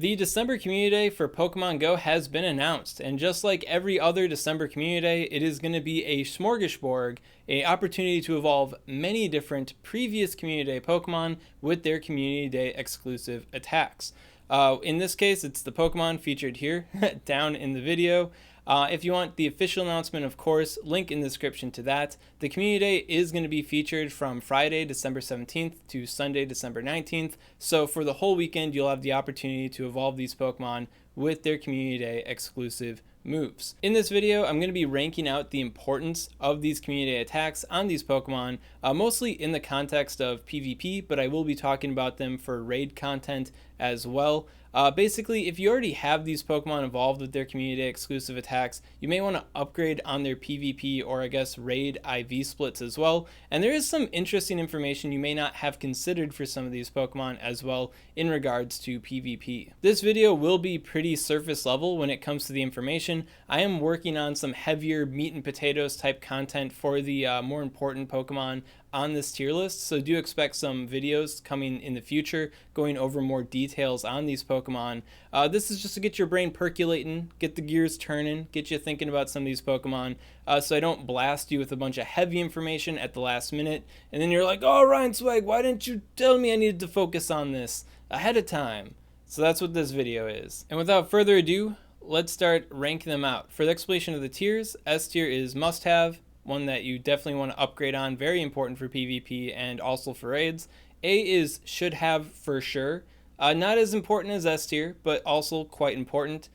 The December Community Day for Pokemon Go has been announced, and just like every other December Community Day, it is going to be a smorgasbord, an opportunity to evolve many different previous Community Day Pokemon with their Community Day exclusive attacks. In this case, it's the Pokemon featured here, down in the video. If you want the official announcement, of course, link in the description to that. The Community Day is going to be featured from Friday, December 17th to Sunday, December 19th. So for the whole weekend, you'll have the opportunity to evolve these Pokemon with their Community Day exclusive moves. In this video, I'm going to be ranking out the importance of these Community Day attacks on these Pokemon, mostly in the context of PvP, but I will be talking about them for raid content as well. Basically, if you already have these Pokemon evolved with their Community Day exclusive attacks, you may want to upgrade on their PvP or I guess raid IV splits as well. And there is some interesting information you may not have considered for some of these Pokemon as well in regards to PvP. This video will be pretty surface level when it comes to the information. I am working on some heavier meat and potatoes type content for the more important Pokemon on this tier list, so do expect some videos coming in the future going over more details on these Pokemon. This is just to get your brain percolating, get the gears turning, get you thinking about some of these Pokemon, so I don't blast you with a bunch of heavy information at the last minute, and then you're like, oh, Ryan Swag, why didn't you tell me I needed to focus on this ahead of time? So that's what this video is. And without further ado, let's start ranking them out. For the explanation of the tiers, S tier is must-have, one that you definitely want to upgrade on, very important for PvP and also for raids. A is should have for sure, not as important as S tier, but also quite important.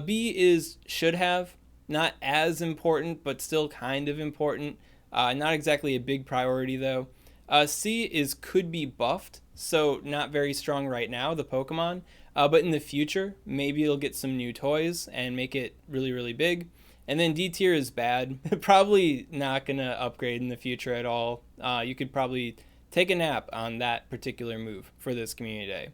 B is should have, not as important, but still kind of important. Not exactly a big priority though. C is could be buffed, so not very strong right now, the Pokemon, but in the future, maybe it'll get some new toys and make it really, really big. And then D tier is bad, probably not going to upgrade in the future at all. You could probably take a nap on that particular move for this Community Day.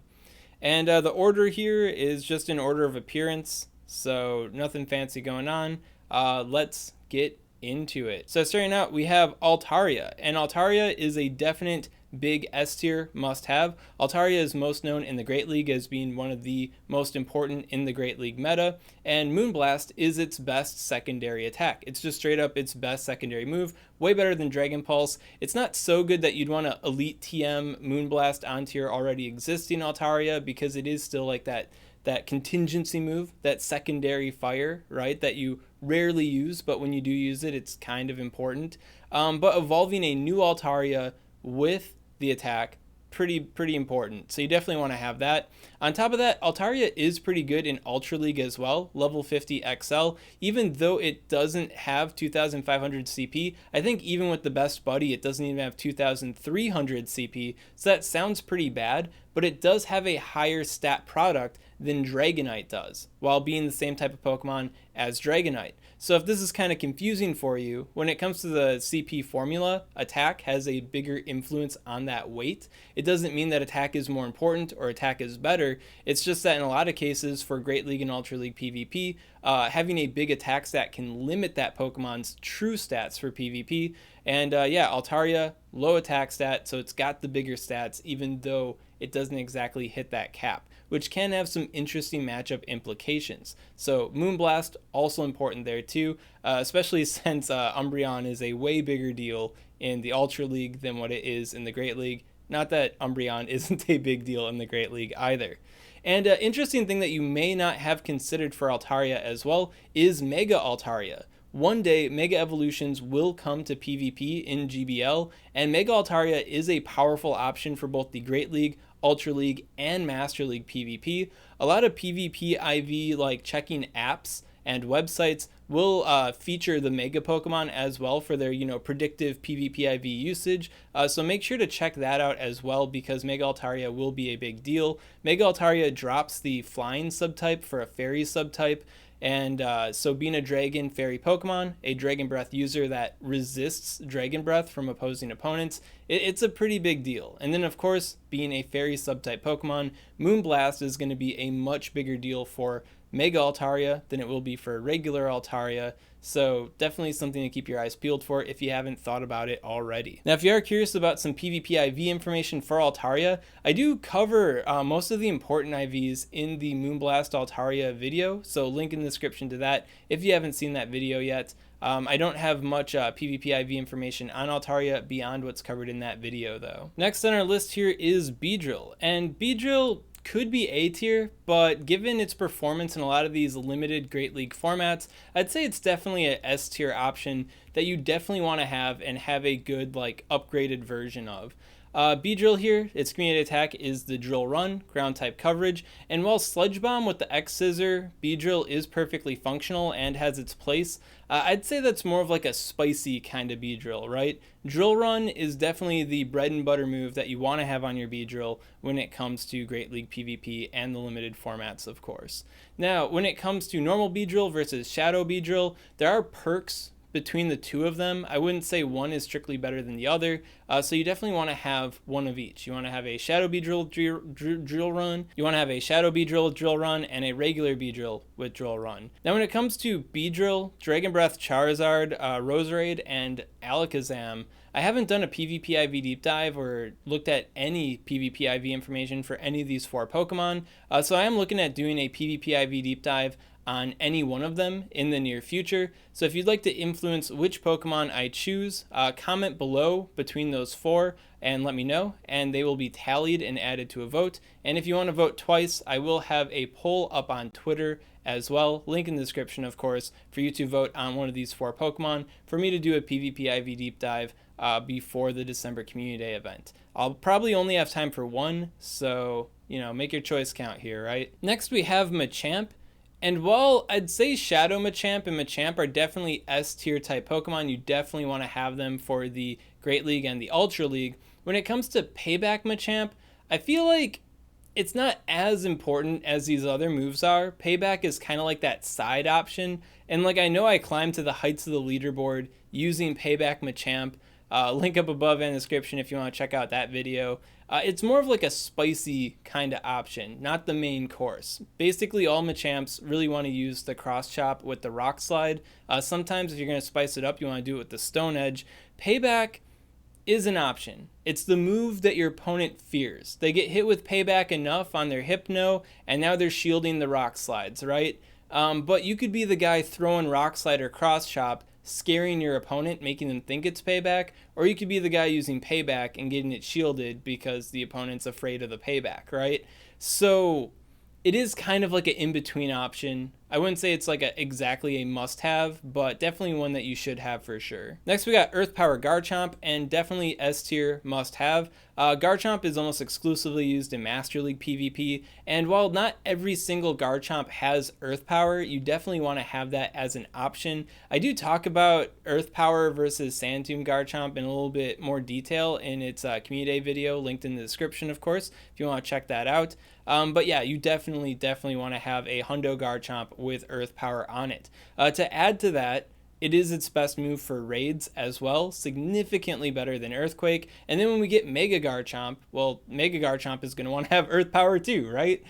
And the order here is just in order of appearance, so nothing fancy going on. Let's get into it. So starting out, we have Altaria, and Altaria is a definite big S tier must have. Altaria is most known in the Great League as being one of the most important in the Great League meta, and Moonblast is its best secondary attack. It's just straight up its best secondary move, way better than Dragon Pulse. It's not so good that you'd want to elite TM Moonblast onto your already existing Altaria, because it is still like that contingency move, that secondary fire, right, that you rarely use, but when you do use it, it's kind of important. But evolving a new Altaria with the attack, pretty important, so you definitely want to have that. On top of that, Altaria is pretty good in Ultra League as well, level 50 XL, even though it doesn't have 2500 CP. I think even with the best buddy, it doesn't even have 2300 CP, so that sounds pretty bad, but it does have a higher stat product than Dragonite does, while being the same type of Pokemon as Dragonite. So if this is kind of confusing for you, when it comes to the CP formula, attack has a bigger influence on that weight. It doesn't mean that attack is more important or attack is better. It's just that in a lot of cases for Great League and Ultra League PvP, having a big attack stat can limit that Pokemon's true stats for PvP. And yeah, Altaria, low attack stat, so it's got the bigger stats, even though it doesn't exactly hit that cap, which can have some interesting matchup implications. So Moonblast, also important there too, especially since Umbreon is a way bigger deal in the Ultra League than what it is in the Great League. Not that Umbreon isn't a big deal in the Great League either. And interesting thing that you may not have considered for Altaria as well is Mega Altaria. One day, Mega Evolutions will come to PvP in GBL, and Mega Altaria is a powerful option for both the Great League, Ultra League, and Master League PvP. A lot of PvP IV like checking apps and websites will feature the Mega Pokemon as well for their, predictive PvP IV usage. So make sure to check that out as well, because Mega Altaria will be a big deal. Mega Altaria drops the Flying subtype for a Fairy subtype. And so being a Dragon Fairy Pokemon, a Dragon Breath user that resists Dragon Breath from opposing opponents, it's a pretty big deal. And then of course, being a fairy subtype Pokemon, Moonblast is going to be a much bigger deal for Mega Altaria than it will be for regular Altaria, so definitely something to keep your eyes peeled for if you haven't thought about it already. Now, if you are curious about some PvP IV information for Altaria, I do cover most of the important IVs in the Moonblast Altaria video, so link in the description to that if you haven't seen that video yet. I don't have much PvP IV information on Altaria beyond what's covered in that video though. Next on our list here is Beedrill, and Beedrill could be A tier, but given its performance in a lot of these limited Great League formats, I'd say it's definitely a S tier option that you definitely want to have and have a good like upgraded version of. Beedrill here, its community attack is the Drill Run, ground type coverage, and while Sludge Bomb with the X Scissor, Beedrill is perfectly functional and has its place, I'd say that's more of like a spicy kind of Beedrill, right? Drill Run is definitely the bread and butter move that you want to have on your Beedrill when it comes to Great League PvP and the limited formats, of course. Now, when it comes to normal Beedrill versus Shadow Beedrill, there are perks between the two of them. I wouldn't say one is strictly better than the other, so you definitely want to have one of each. You want to have a Shadow Beedrill drill run, you want to have a Shadow Beedrill drill run, and a regular Beedrill with drill run. Now when it comes to Beedrill, Dragon Breath, Charizard, Roserade, and Alakazam, I haven't done a PvP IV deep dive or looked at any PvP IV information for any of these 4 Pokemon, so I am looking at doing a PvP IV deep dive on any one of them in the near future. So if you'd like to influence which Pokemon I choose, comment below between those 4 and let me know, and they will be tallied and added to a vote. And if you want to vote twice, I will have a poll up on Twitter as well, link in the description of course, for you to vote on one of these 4 Pokemon for me to do a PvP IV deep dive before the December Community Day event. I'll probably only have time for one, so you know, make your choice count here, right? Next we have Machamp. And while I'd say Shadow Machamp and Machamp are definitely S tier type Pokemon, you definitely want to have them for the Great League and the Ultra League. When it comes to Payback Machamp, I feel like it's not as important as these other moves are. Payback is kind of like that side option. And like I know I climbed to the heights of the leaderboard using Payback Machamp. Link up above in the description if you want to check out that video. It's more of like a spicy kind of option, not the main course. Basically, all Machamps really want to use the cross chop with the rock slide. Sometimes if you're going to spice it up, you want to do it with the stone edge. Payback is an option. It's the move that your opponent fears. They get hit with Payback enough on their Hypno, and now they're shielding the rock slides, right? But you could be the guy throwing rock slide or cross chop, scaring your opponent, making them think it's Payback, or you could be the guy using Payback and getting it shielded because the opponent's afraid of the Payback, right? So it is kind of like an in-between option. I wouldn't say it's like exactly a must-have, but definitely one that you should have for sure. Next we got Earth Power Garchomp, and definitely S tier must-have. Garchomp is almost exclusively used in Master League PvP, and while not every single Garchomp has Earth Power, you definitely want to have that as an option. I do talk about Earth Power versus Sand Tomb Garchomp in a little bit more detail in its Community Day video, linked in the description of course, if you want to check that out. But yeah, you definitely want to have a Hundo Garchomp with Earth Power on it. To add to that, it is its best move for raids as well, significantly better than Earthquake. And then when we get Mega Garchomp, well, Mega Garchomp is going to want to have Earth Power too, right?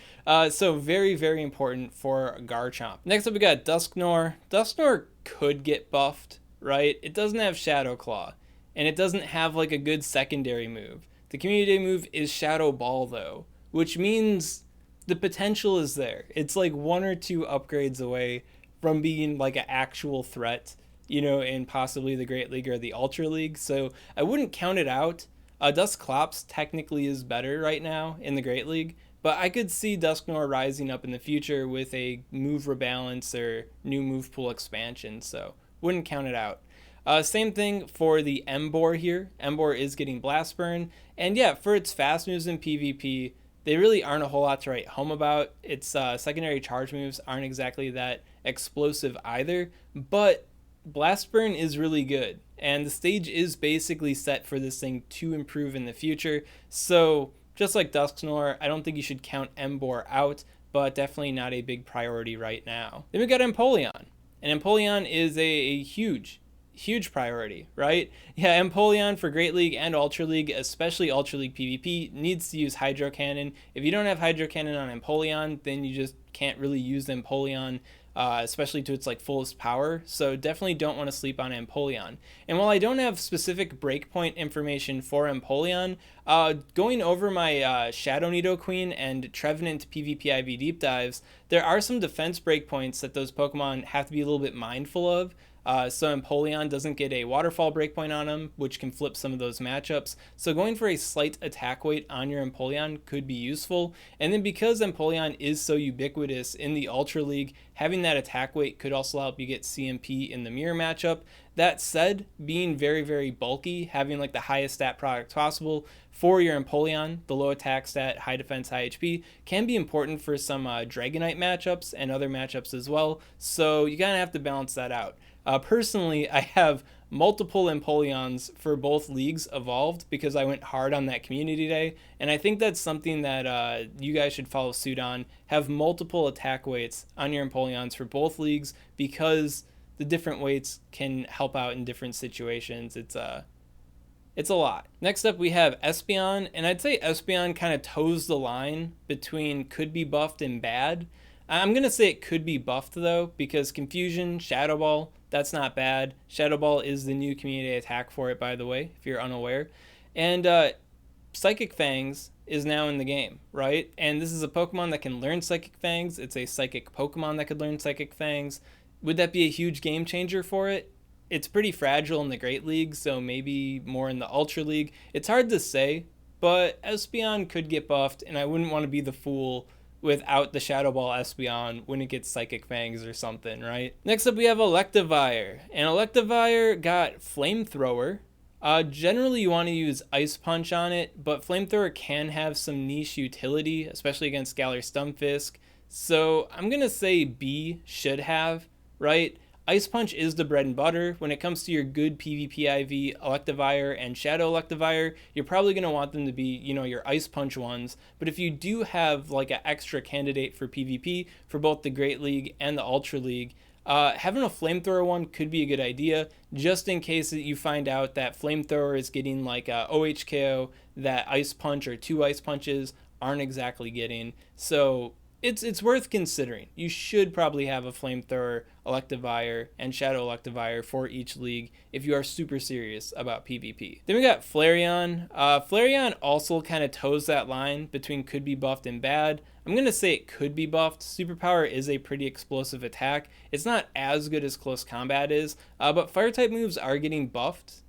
So very, very important for Garchomp. Next up we got Dusknoir. Dusknoir could get buffed, right? It doesn't have Shadow Claw, and it doesn't have like a good secondary move. The Community Day move is Shadow Ball though, which means the potential is there. It's like 1 or 2 upgrades away from being like an actual threat, you know, in possibly the Great League or the Ultra League. So I wouldn't count it out. Dusclops technically is better right now in the Great League, but I could see Dusknoir rising up in the future with a move rebalance or new move pool expansion, so wouldn't count it out. Same thing for the Emboar here. Emboar is getting Blast Burn, and yeah, for its fast moves in PvP, they really aren't a whole lot to write home about. Its secondary charge moves aren't exactly that explosive either, but Blast Burn is really good, and the stage is basically set for this thing to improve in the future. So just like Dusknoir, I don't think you should count Emboar out, but definitely not a big priority right now. Then we got Empoleon, and Empoleon is a huge huge priority, right? Yeah, Empoleon for Great League and Ultra League, especially Ultra League PvP, needs to use Hydro Cannon. If you don't have Hydro Cannon on Empoleon, then you just can't really use Empoleon, especially to its like fullest power. So definitely don't want to sleep on Empoleon. And while I don't have specific breakpoint information for Empoleon, going over my Shadow Nidoqueen and Trevenant PvP IV deep dives, there are some defense breakpoints that those Pokemon have to be a little bit mindful of. So Empoleon doesn't get a waterfall breakpoint on him, which can flip some of those matchups. So going for a slight attack weight on your Empoleon could be useful. And then because Empoleon is so ubiquitous in the Ultra League, having that attack weight could also help you get CMP in the mirror matchup. That said, being very, very bulky, having like the highest stat product possible for your Empoleon, the low attack stat, high defense, high HP, can be important for some Dragonite matchups and other matchups as well. So you kind of have to balance that out. Personally, I have multiple Empoleons for both leagues evolved because I went hard on that community day, and I think that's something that you guys should follow suit on. Have multiple attack weights on your Empoleons for both leagues because the different weights can help out in different situations. It's a lot. Next up, we have Espeon, and I'd say Espeon kind of toes the line between could be buffed and bad. I'm going to say it could be buffed, though, because Confusion, Shadow Ball, that's not bad. Shadow Ball is the new community attack for it, by the way, if you're unaware. And Psychic Fangs is now in the game, right? And this is a Pokemon that can learn Psychic Fangs. It's a Psychic Pokemon that could learn Psychic Fangs. Would that be a huge game changer for it? It's pretty fragile in the Great League, so maybe more in the Ultra League. It's hard to say, but Espeon could get buffed, and I wouldn't want to be the fool without the Shadow Ball Espeon when it gets Psychic Fangs or something, right? Next up, we have Electivire. And Electivire got Flamethrower. Generally, you want to use Ice Punch on it, but Flamethrower can have some niche utility, especially against Galar Stunfisk. So I'm going to say B should have, right? Ice Punch is the bread and butter. When it comes to your good PvP IV Electivire and Shadow Electivire, you're probably going to want them to be, your Ice Punch ones. But if you do have like an extra candidate for PvP for both the Great League and the Ultra League, having a Flamethrower one could be a good idea, just in case that you find out that Flamethrower is getting like a OHKO that Ice Punch or 2 Ice Punches aren't exactly getting. So it's worth considering. You should probably have a Flamethrower Electivire and Shadow Electivire for each league if you are super serious about PvP. Then we got Flareon. Flareon also kind of toes that line between could be buffed and bad. I'm going to say it could be buffed. Superpower is a pretty explosive attack. It's not as good as Close Combat is, but Fire-type moves are getting buffed,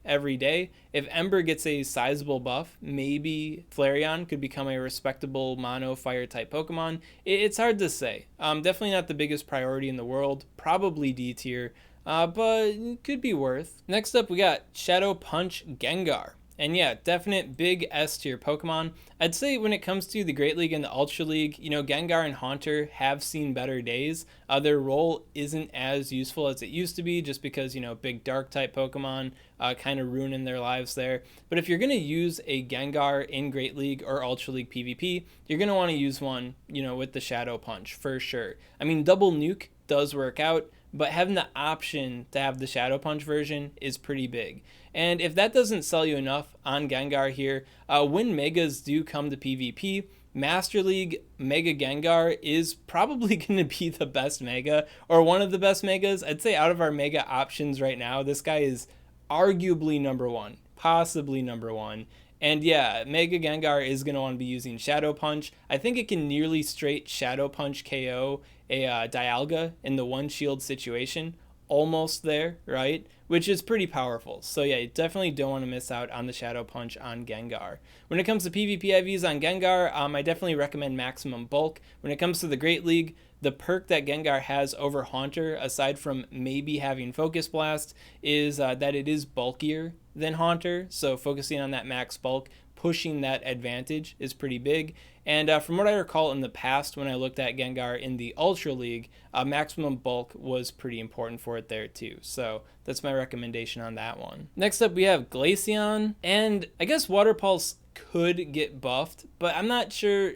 every day. If Ember gets a sizable buff, maybe Flareon could become a respectable mono Fire-type Pokemon. It's hard to say. Definitely not the biggest priority in the world. Probably D tier, but could be worth. Next up, we got Shadow Punch Gengar. And yeah, definite big S tier Pokemon. I'd say when it comes to the Great League and the Ultra League, Gengar and Haunter have seen better days. Their role isn't as useful as it used to be just because, big dark type Pokemon kind of ruining their lives there. But if you're going to use a Gengar in Great League or Ultra League PvP, you're going to want to use one, with the Shadow Punch for sure. I mean, Double Nuke does work out, but having the option to have the Shadow Punch version is pretty big. And if that doesn't sell you enough on Gengar here, when Megas do come to PvP, Master League Mega Gengar is probably going to be the best Mega, or one of the best Megas. I'd say out of our Mega options right now, this guy is arguably number one, possibly number one. And yeah, Mega Gengar is going to want to be using Shadow Punch. I think it can nearly straight Shadow Punch KO a Dialga in the one shield situation. Almost there, right? Which is pretty powerful. So yeah, you definitely don't want to miss out on the Shadow Punch on Gengar. When it comes to PvP IVs on Gengar, I definitely recommend Maximum Bulk. When it comes to the Great League, the perk that Gengar has over Haunter, aside from maybe having Focus Blast, is that it is bulkier than Haunter. So focusing on that max bulk, pushing that advantage is pretty big. And from what I recall in the past, when I looked at Gengar in the Ultra League, maximum bulk was pretty important for it there too. So that's my recommendation on that one. Next up, we have Glaceon. And I guess Water Pulse could get buffed, but I'm not sure.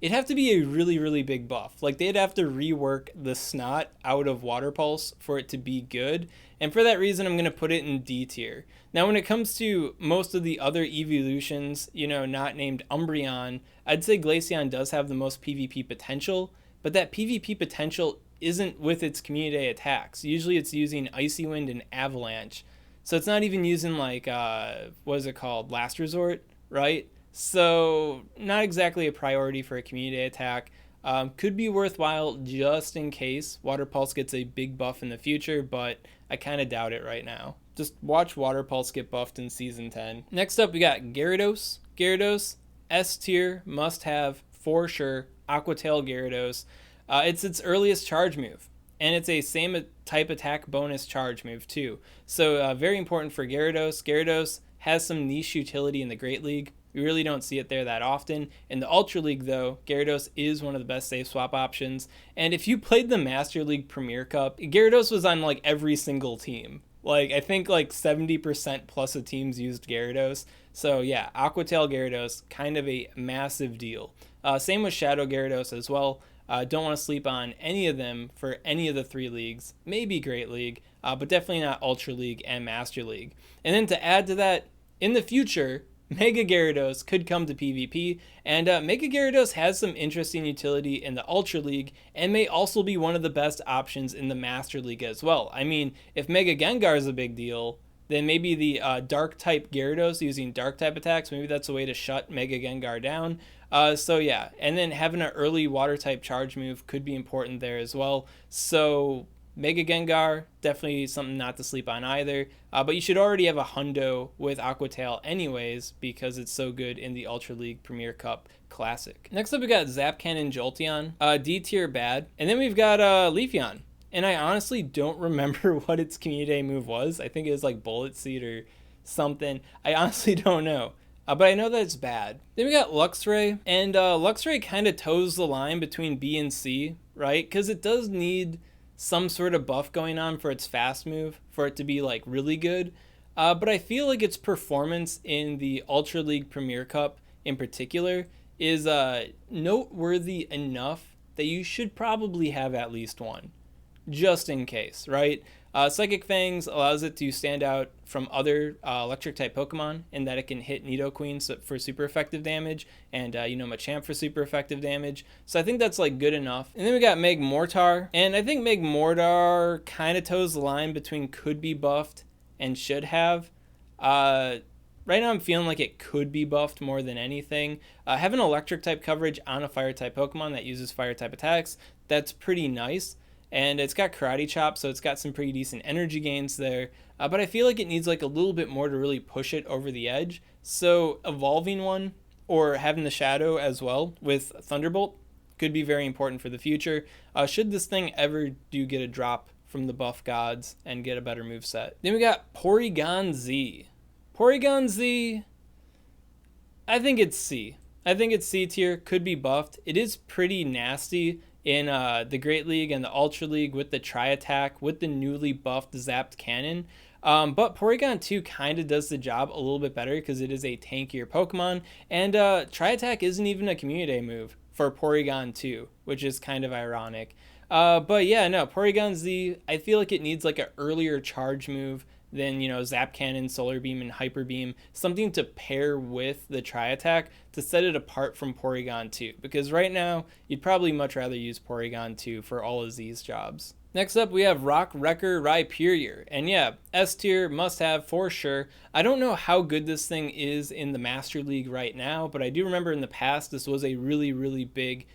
it'd have to be a really, really big buff. Like, they'd have to rework the Snot out of Water Pulse for it to be good. And for that reason, I'm going to put it in D tier. Now, when it comes to most of the other evolutions, you know, not named Umbreon, I'd say Glaceon does have the most PvP potential, but that PvP potential isn't with its Community Day attacks. Usually it's using Icy Wind and Avalanche. So it's not even using, like, what is it called? Last Resort, right? So not exactly a priority for a Community Day attack. Could be worthwhile just in case Water Pulse gets a big buff in the future, but I kind of doubt it right now. Just watch Water Pulse get buffed in Season 10. Next up, we got Gyarados. Gyarados, S tier, must have for sure. Aqua Tail Gyarados. It's its earliest charge move, and it's a same type attack bonus charge move too. So very important for Gyarados. Gyarados has some niche utility in the Great League. We really don't see it there that often. In the Ultra League, though, Gyarados is one of the best safe swap options. And if you played the Master League Premier Cup, Gyarados was on like every single team. Like, I think like 70% plus of teams used Gyarados. So yeah, Aqua Tail Gyarados, kind of a massive deal. Same with Shadow Gyarados as well. Don't want to sleep on any of them for any of the 3 leagues. Maybe Great League, but definitely not Ultra League and Master League. And then to add to that, in the future, Mega Gyarados could come to PvP, and Mega Gyarados has some interesting utility in the Ultra League, and may also be one of the best options in the Master League as well. I mean, if Mega Gengar is a big deal, then maybe the Dark-type Gyarados using Dark-type attacks, maybe that's a way to shut Mega Gengar down. So yeah, and then having an early Water-type charge move could be important there as well. So Mega Gengar, definitely something not to sleep on either. But you should already have a hundo with Aqua Tail anyways, because it's so good in the Ultra League Premier Cup Classic. Next up, we got Zap Cannon Jolteon. D tier bad. And then we've got Leafeon. And I honestly don't remember what its Community Day move was. I think it was like Bullet Seed or something. I honestly don't know. But I know that it's bad. Then we got Luxray. And Luxray kind of toes the line between B and C, right? Because it does need some sort of buff going on for its fast move for it to be like really good. But I feel like its performance in the Ultra League Premier Cup in particular is noteworthy enough that you should probably have at least one, just in case, right? Psychic Fangs allows it to stand out from other electric type Pokemon in that it can hit Nidoqueen for super effective damage, and Machamp for super effective damage. So I think that's like good enough. And then we got Magmortar, and I think Magmortar kind of toes the line between could be buffed and should have. Right now I'm feeling like it could be buffed more than anything. Having electric type coverage on a fire type Pokemon that uses fire type attacks, that's pretty nice. And it's got Karate Chop, so it's got some pretty decent energy gains there. But I feel like it needs like a little bit more to really push it over the edge. So evolving one or having the Shadow as well with Thunderbolt could be very important for the future. Should this thing ever do get a drop from the buff gods and get a better moveset. Then we got Porygon Z. Porygon Z, I think it's C. I think it's C tier, could be buffed. It is pretty nasty in the Great League and the Ultra League with the Tri-Attack, with the newly buffed Zap Cannon. But Porygon 2 kind of does the job a little bit better because it is a tankier Pokemon. And Tri-Attack isn't even a Community Day move for Porygon 2, which is kind of ironic. But yeah, no, Porygon Z, I feel like it needs like an earlier charge move than, Zap Cannon, Solar Beam, and Hyper Beam. Something to pair with the Tri-Attack to set it apart from Porygon 2. Because right now, you'd probably much rather use Porygon 2 for all of these jobs. Next up, we have Rock Wrecker Rhyperior. And yeah, S tier, must have for sure. I don't know how good this thing is in the Master League right now, but I do remember in the past this was a really, really big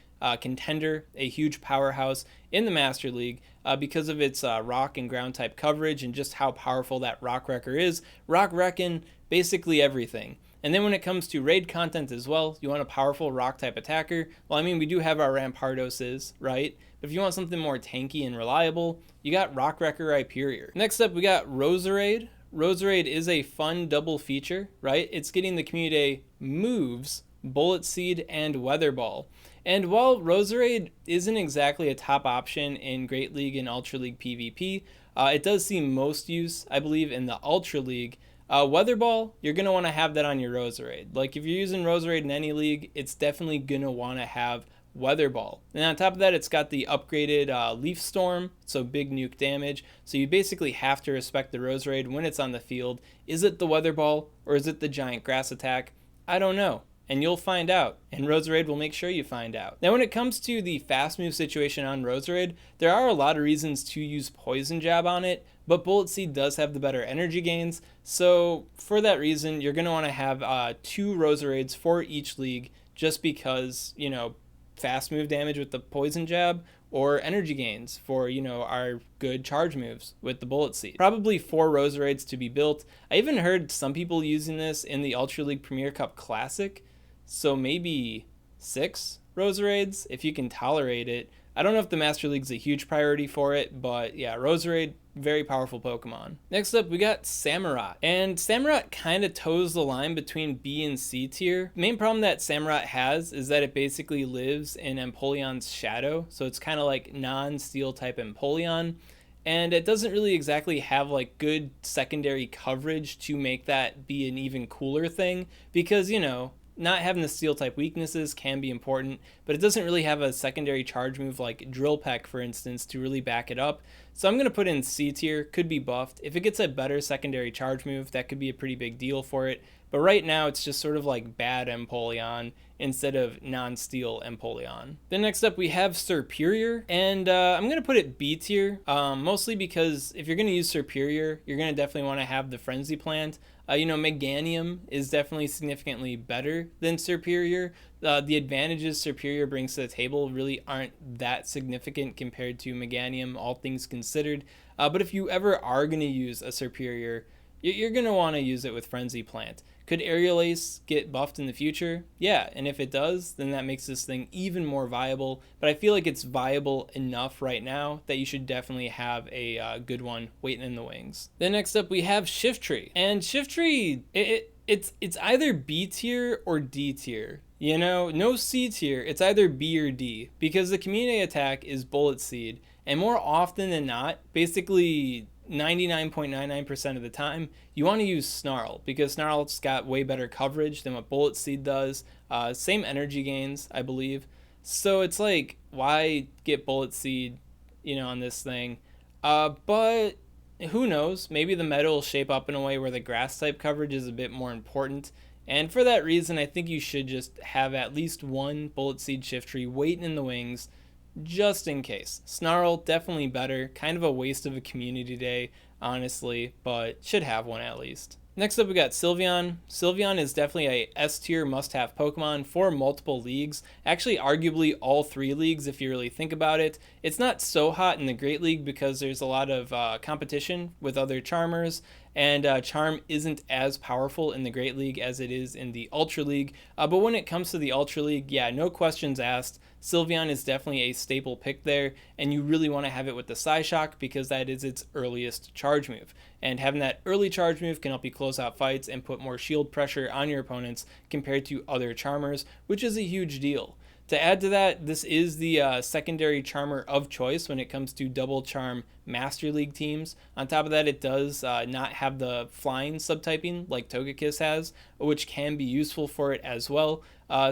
contender, a huge powerhouse in the Master League because of its rock and ground type coverage and just how powerful that Rock Wrecker is. Rock wrecking basically everything. And then when it comes to raid content as well, you want a powerful rock type attacker. Well, I mean, we do have our Rampardos, right? But if you want something more tanky and reliable, you got Rock Wrecker Rhyperior. Next up, we got Roserade. Roserade is a fun double feature, right? It's getting the Community Day moves, Bullet Seed and Weather Ball. And while Roserade isn't exactly a top option in Great League and Ultra League PvP, it does see most use, I believe, in the Ultra League. Weather Ball, you're going to want to have that on your Roserade. Like, if you're using Roserade in any league, it's definitely going to want to have Weather Ball. And on top of that, it's got the upgraded Leaf Storm, so big nuke damage. So you basically have to respect the Roserade when it's on the field. Is it the Weather Ball or is it the Giant Grass attack? I don't know. And you'll find out, and Roserade will make sure you find out. Now when it comes to the fast move situation on Roserade, there are a lot of reasons to use Poison Jab on it, but Bullet Seed does have the better energy gains, so for that reason, you're going to want to have 2 Roserades for each league, just because, you know, fast move damage with the Poison Jab, or energy gains for, you know, our good charge moves with the Bullet Seed. Probably 4 Roserades to be built. I even heard some people using this in the Ultra League Premier Cup Classic, so maybe 6 Roserades if you can tolerate it. I don't know if the Master League's a huge priority for it, but yeah, Roserade, very powerful Pokemon. Next up, we got Samurott. And Samurott kind of toes the line between B and C tier. The main problem that Samurott has is that it basically lives in Empoleon's shadow, so it's kind of like non-steel type Empoleon. And it doesn't really exactly have like good secondary coverage to make that be an even cooler thing, because, you know, not having the steel type weaknesses can be important, but it doesn't really have a secondary charge move like Drill Peck, for instance, to really back it up. So I'm going to put in C tier, could be buffed. If it gets a better secondary charge move, that could be a pretty big deal for it. But right now, it's just sort of like bad Empoleon instead of non-steel Empoleon. Then next up, we have Serperior, and I'm going to put it B tier, mostly because if you're going to use Serperior, you're going to definitely want to have the Frenzy Plant. You know, Meganium is definitely significantly better than Serperior. The advantages Serperior brings to the table really aren't that significant compared to Meganium, all things considered. But if you ever are going to use a Serperior, you're going to want to use it with Frenzy Plant. Could Aerial Ace get buffed in the future? Yeah, and if it does, then that makes this thing even more viable. But I feel like it's viable enough right now that you should definitely have a good one waiting in the wings. Then next up, we have Shiftry. And Shiftry, it's either B tier or D tier. You know, no C tier, it's either B or D, because the community attack is Bullet Seed, and more often than not, basically 99.99% of the time, you want to use Snarl, because Snarl's got way better coverage than what Bullet Seed does. Same energy gains, I believe. So it's like, why get Bullet Seed, you know, on this thing? But who knows? Maybe the meta will shape up in a way where the grass type coverage is a bit more important. And for that reason, I think you should just have at least one Bullet Seed Shiftry waiting in the wings, just in case. Snarl, definitely better. Kind of a waste of a community day, honestly, but should have one at least. Next up, we got Sylveon. Sylveon is definitely a S-tier must-have Pokemon for multiple leagues. Actually, arguably all 3 leagues, if you really think about it. It's not so hot in the Great League because there's a lot of competition with other Charmers, and Charm isn't as powerful in the Great League as it is in the Ultra League. But when it comes to the Ultra League, yeah, no questions asked. Sylveon is definitely a staple pick there, and you really want to have it with the Psyshock because that is its earliest charge move. And having that early charge move can help you close out fights and put more shield pressure on your opponents compared to other Charmers, which is a huge deal. To add to that, this is the secondary Charmer of choice when it comes to double Charm Master League teams. On top of that, it does not have the flying subtyping like Togekiss has, which can be useful for it as well.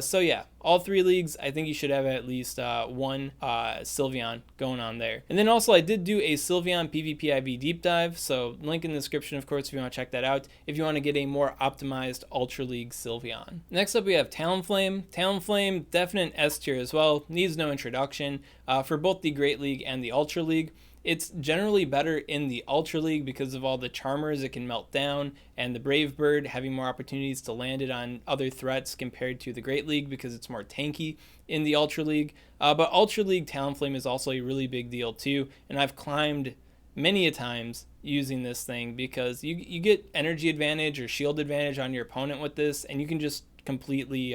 So yeah, all 3 leagues, I think you should have at least one Sylveon going on there. And then also I did do a Sylveon PvPIV deep dive, so link in the description, of course, if you want to check that out, if you want to get a more optimized Ultra League Sylveon. Next up, we have Talonflame. Talonflame, definite S tier as well, needs no introduction for both the Great League and the Ultra League. It's generally better in the Ultra League because of all the Charmers it can melt down, and the Brave Bird having more opportunities to land it on other threats compared to the Great League because it's more tanky in the Ultra League. But Ultra League Talonflame is also a really big deal too, and I've climbed many a times using this thing because you get energy advantage or shield advantage on your opponent with this, and you can just completely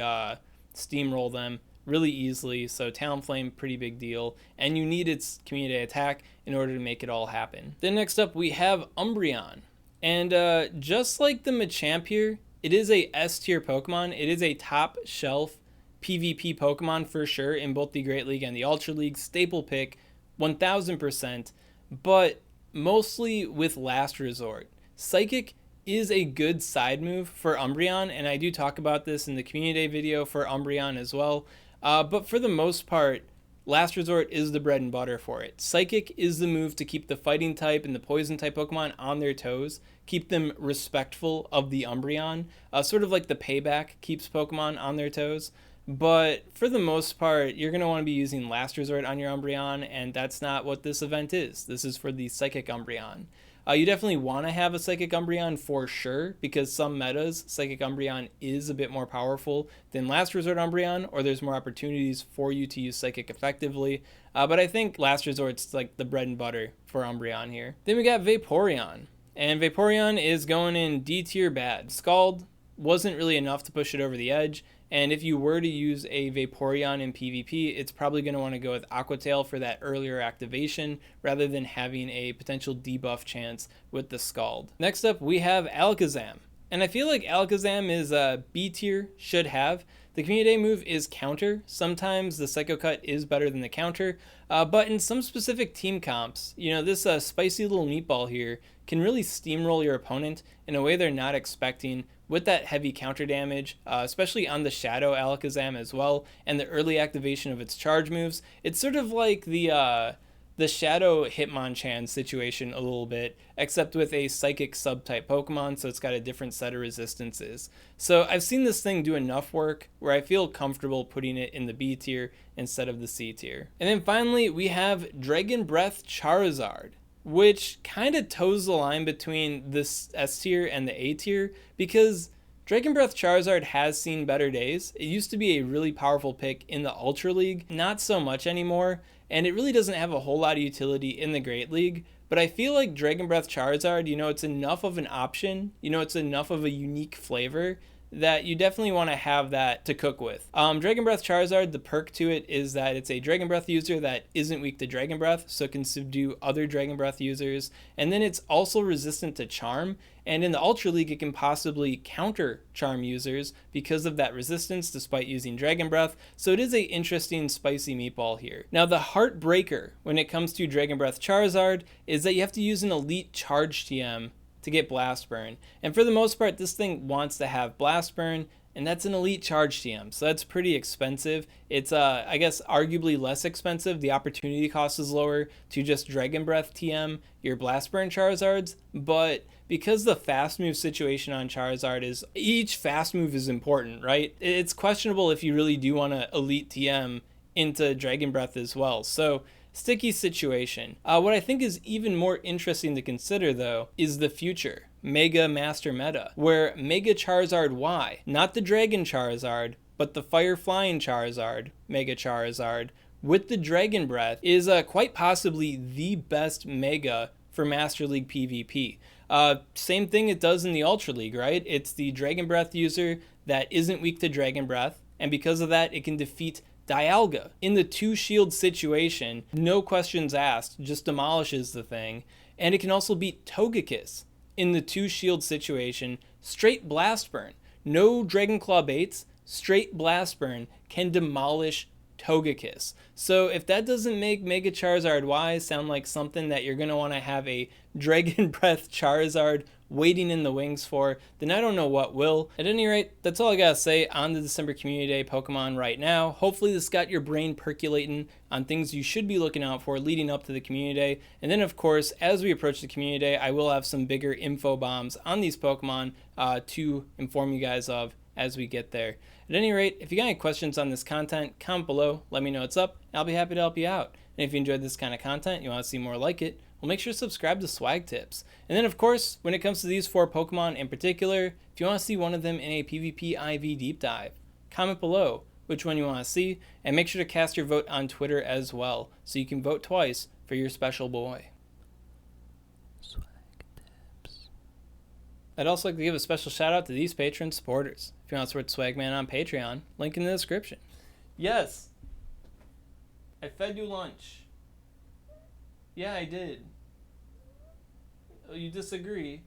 steamroll them really easily. So Talonflame, pretty big deal, and you need its community attack in order to make it all happen. Then next up, we have Umbreon, and just like the Machamp here, it is a S tier Pokemon. It is a top shelf PvP Pokemon for sure in both the Great League and the Ultra League. Staple pick, 1000%, but mostly with last resort. Psychic is a good side move for Umbreon, and I do talk about this in the community day video for Umbreon as well. But for the most part, Last Resort is the bread and butter for it. Psychic is the move to keep the fighting type and the poison type Pokemon on their toes, keep them respectful of the Umbreon, sort of like the Payback keeps Pokemon on their toes. But for the most part, you're going to want to be using Last Resort on your Umbreon, and that's not what this event is. This is for the Psychic Umbreon. You definitely want to have a Psychic Umbreon for sure, because some metas, Psychic Umbreon is a bit more powerful than Last Resort Umbreon, or there's more opportunities for you to use Psychic effectively. But I think Last Resort's like the bread and butter for Umbreon here. Then we got Vaporeon, and Vaporeon is going in D tier bad. Scald wasn't really enough to push it over the edge, and if you were to use a Vaporeon in PvP, it's probably going to want to go with Aqua Tail for that earlier activation rather than having a potential debuff chance with the Scald. Next up, we have Alakazam. And I feel like Alakazam is B tier, should have. The Community Day move is counter. Sometimes the Psycho Cut is better than the counter, but in some specific team comps, you know, this spicy little meatball here can really steamroll your opponent in a way they're not expecting with that heavy counter damage, especially on the Shadow Alakazam as well, and the early activation of its charge moves. It's sort of like the Shadow Hitmonchan situation a little bit, except with a Psychic subtype Pokemon, so it's got a different set of resistances. So I've seen this thing do enough work where I feel comfortable putting it in the B tier instead of the C tier. And then finally, we have Dragon Breath Charizard, which kind of toes the line between this S tier and the A tier, because Dragon Breath Charizard has seen better days. It used to be a really powerful pick in the Ultra League, not so much anymore, and it really doesn't have a whole lot of utility in the Great League. But I feel like Dragon Breath Charizard, you know, it's enough of an option, you know, it's enough of a unique flavor that you definitely want to have that to cook with. Dragon Breath Charizard, the perk to it is that it's a Dragon Breath user that isn't weak to Dragon Breath, so it can subdue other Dragon Breath users. And then it's also resistant to Charm, and in the Ultra League it can possibly counter Charm users because of that resistance despite using Dragon Breath, so it is a interesting spicy meatball here. Now the heartbreaker when it comes to Dragon Breath Charizard is that you have to use an Elite Charge TM to get Blast Burn. And for the most part, this thing wants to have Blast Burn, and that's an Elite Charge TM, so that's pretty expensive. It's, I guess, arguably less expensive. The opportunity cost is lower to just Dragon Breath TM your Blast Burn Charizards, but because the fast move situation on Charizard is, each fast move is important, right? It's questionable if you really do want to Elite TM into Dragon Breath as well. So sticky situation. What I think is even more interesting to consider, though, is the future Mega Master Meta, where Mega Charizard Y, not the Dragon Charizard, but the Fire Flying Charizard, Mega Charizard, with the Dragon Breath, is quite possibly the best Mega for Master League PvP. Same thing it does in the Ultra League, right? It's the Dragon Breath user that isn't weak to Dragon Breath, and because of that, it can defeat Dialga. In the 2-shield situation, no questions asked, just demolishes the thing. And it can also beat Togekiss. In the 2-shield situation, straight Blast Burn. No Dragon Claw baits, straight Blast Burn can demolish Togekiss. So if that doesn't make Mega Charizard Y sound like something that you're going to want to have a Dragon Breath Charizard waiting in the wings for, then I don't know what will. At any rate, that's all I gotta say on the December Community Day Pokemon right now. Hopefully this got your brain percolating on things you should be looking out for leading up to the Community Day. And then of course, as we approach the Community Day, I will have some bigger info bombs on these Pokemon to inform you guys of as we get there. At any rate, if you got any questions on this content, comment below, let me know what's up, and I'll be happy to help you out. And if you enjoyed this kind of content, you want to see more like it, well, make sure to subscribe to Swag Tips. And then, of course, when it comes to these 4 Pokemon in particular, if you want to see one of them in a PvP IV deep dive, comment below which one you want to see, and make sure to cast your vote on Twitter as well, so you can vote twice for your special boy. Swag Tips. I'd also like to give a special shout out to these Patreon supporters. If you want to support Swagman on Patreon, link in the description. Yes, I fed you lunch. Yeah, I did. You disagree.